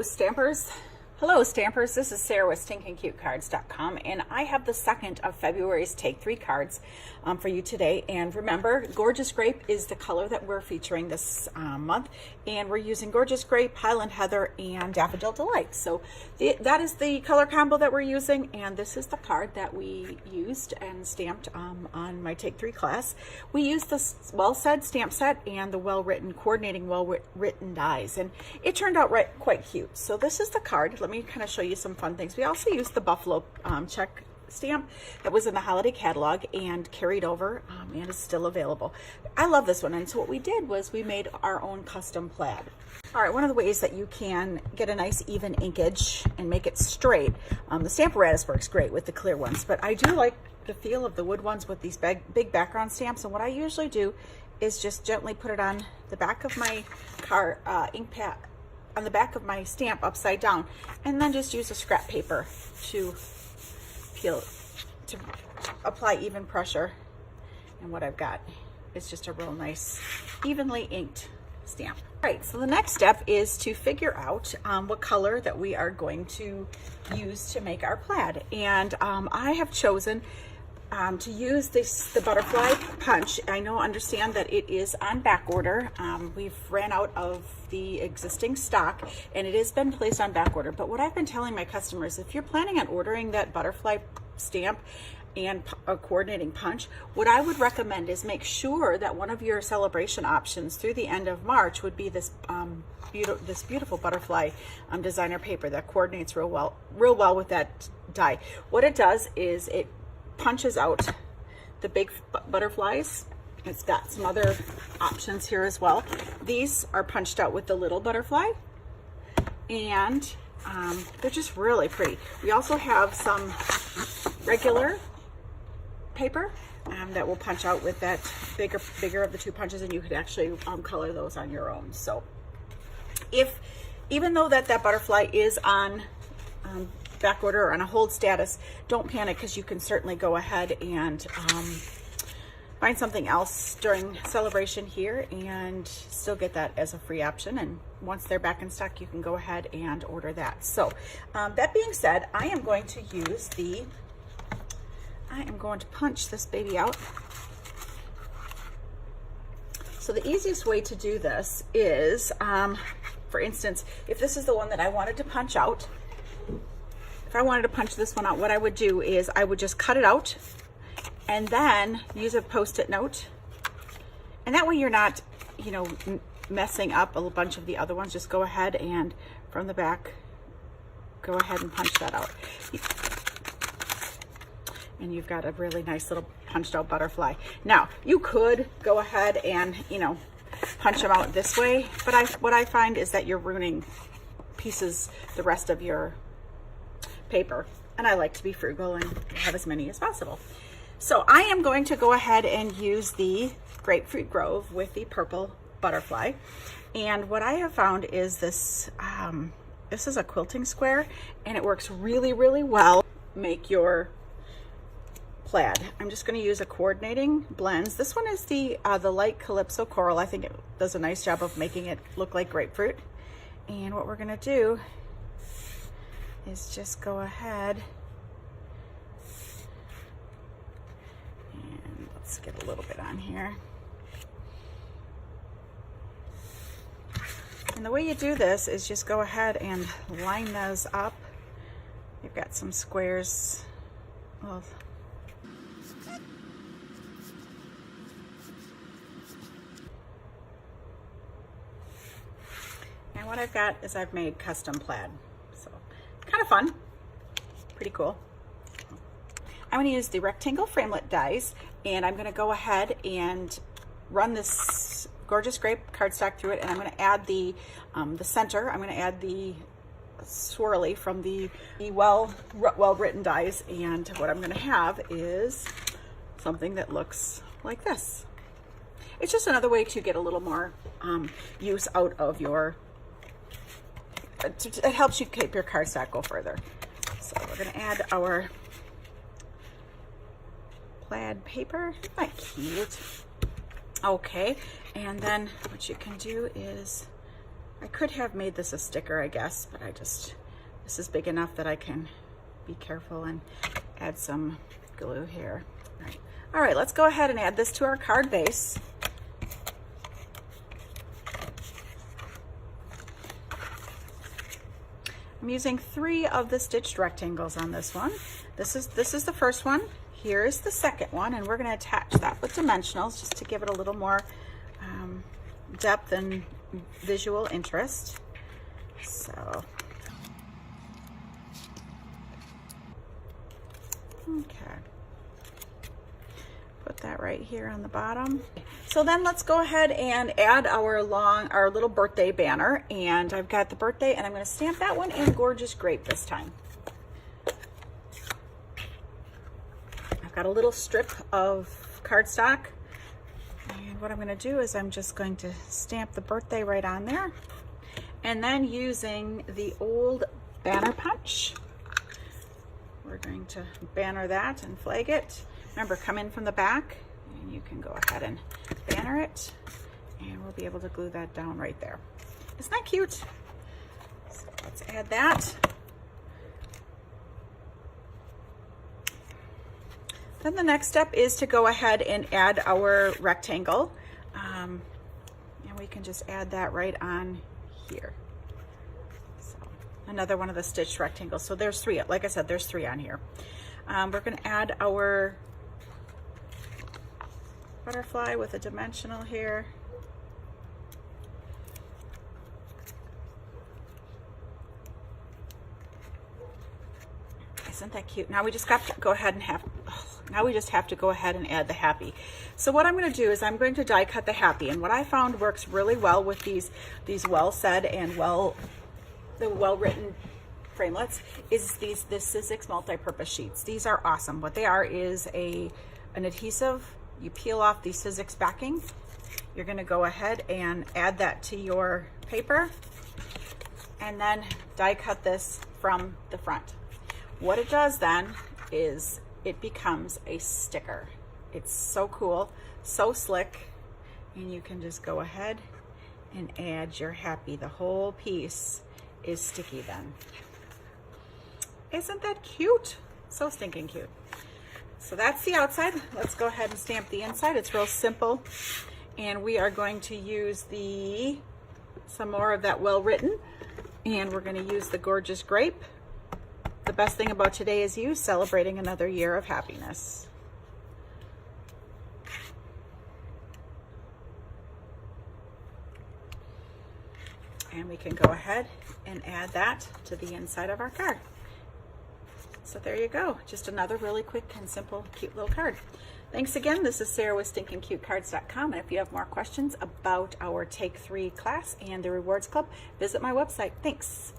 Stampers. Hello Stampers, this is Sarah with Stinkincutecards.com, and I have the second of February's Take 3 cards for you today. And remember, Gorgeous Grape is the color that we're featuring this month, and we're using Gorgeous Grape, Highland Heather, and Daffodil Delight. So that is the color combo that we're using, and this is the card that we used and stamped on my Take 3 class. We used the Well Said stamp set and the well-written, coordinating well-written dies, and it turned out quite cute. So this is the card. Let me kind of show you some fun things. We also used the buffalo check stamp that was in the holiday catalog and carried over and is still available. I love this one, and so what we did was we made our own custom plaid. All right, one of the ways that you can get a nice even inkage and make it straight, the Stamparatus works great with the clear ones, but I do like the feel of the wood ones with these big background stamps. And what I usually do is just gently put it on the back of my ink pad, on the back of my stamp upside down, and then just use a scrap paper to apply even pressure. And what I've got is just a real nice evenly inked stamp. All right, so the next step is to figure out what color that we are going to use to make our plaid. And I have chosen to use the butterfly punch. Understand that it is on back order. We've ran out of the existing stock and it has been placed on back order. But what I've been telling my customers, if you're planning on ordering that butterfly stamp and a coordinating punch, what I would recommend is make sure that one of your celebration options through the end of March would be this beautiful butterfly designer paper that coordinates real well with that die. What it does is it punches out the big butterflies. It's got some other options here as well. These are punched out with the little butterfly, and they're just really pretty. We also have some regular paper that will punch out with that bigger of the two punches, and you could actually color those on your own. So even though that butterfly is on back order or on a hold status, don't panic, because you can certainly go ahead and find something else during celebration here and still get that as a free option. And once they're back in stock, you can go ahead and order that. So that being said, I am going to punch this baby out. So the easiest way to do this is, for instance, if this is the one that I wanted to punch out, if I wanted to punch this one out, what I would do is I would just cut it out and then use a Post-it note. And that way you're not, messing up a bunch of the other ones. Just go ahead and from the back, go ahead and punch that out. And you've got a really nice little punched out butterfly. Now, you could go ahead and, punch them out this way, but what I find is that you're ruining the rest of your paper, and I like to be frugal and have as many as possible. So I am going to go ahead and use the Grapefruit Grove with the purple butterfly, and what I have found is this is a quilting square, and it works really well. Make your plaid. I'm just going to use a coordinating blends. This one is the light Calypso Coral. I think it does a nice job of making it look like grapefruit. And what we're going to do is just go ahead and let's get a little bit on here. And the way you do this is just go ahead and line those up. You've got some squares. Well, and what I've got is I've made custom plaid. So kind of fun, pretty cool. I'm going to use the rectangle framelit dies, and I'm going to go ahead and run this Gorgeous Grape cardstock through it, and I'm going to add the center. I'm going to add the swirly from the well-written dies, and what I'm going to have is something that looks like this. It's just another way to get a little more use out of your. It helps you keep your cardstock go further. So we're going to add our plaid paper. Isn't that cute? Okay, and then what you can do is I could have made this a sticker, I guess, but this is big enough that I can be careful and add some glue here. All right, let's go ahead and add this to our card base. I'm using 3 of the stitched rectangles on this one. This is the first one. Here is the second one, and we're going to attach that with dimensionals just to give it a little more depth and visual interest. So, okay. Put that right here on the bottom. So then let's go ahead and add our little birthday banner. And I've got the birthday, and I'm going to stamp that one in Gorgeous Grape this time. I've got a little strip of cardstock. And what I'm going to do is I'm just going to stamp the birthday right on there. And then using the old banner punch, we're going to banner that and flag it. Remember, come in from the back, and you can go ahead and banner it, and we'll be able to glue that down right there. Isn't that cute? So let's add that. Then the next step is to go ahead and add our rectangle, and we can just add that right on here. So another one of the stitched rectangles. So there's 3. Like I said, there's 3 on here. We're going to add our butterfly with a dimensional here. Isn't that cute? Now we just got to go ahead and now we just have to go ahead and add the happy. So what I'm going to do is I'm going to die cut the happy, and what I found works really well with these well said and well written framelits is the Sizzix multi-purpose sheets. These are awesome. What they are is an adhesive. You peel off the Sizzix backing. You're going to go ahead and add that to your paper, and then die cut this from the front. What it does then is it becomes a sticker. It's so cool, so slick, and you can just go ahead and add your happy. The whole piece is sticky then. Isn't that cute? So stinking cute. So that's the outside. Let's go ahead and stamp the inside. It's real simple. And we are going to use some more of that well written, and we're going to use the Gorgeous Grape. The best thing about today is you celebrating another year of happiness. And we can go ahead and add that to the inside of our card. So there you go. Just another really quick and simple, cute little card. Thanks again. This is Sarah with Stinkincutecards.com. And if you have more questions about our Take 3 class and the Rewards Club, visit my website. Thanks.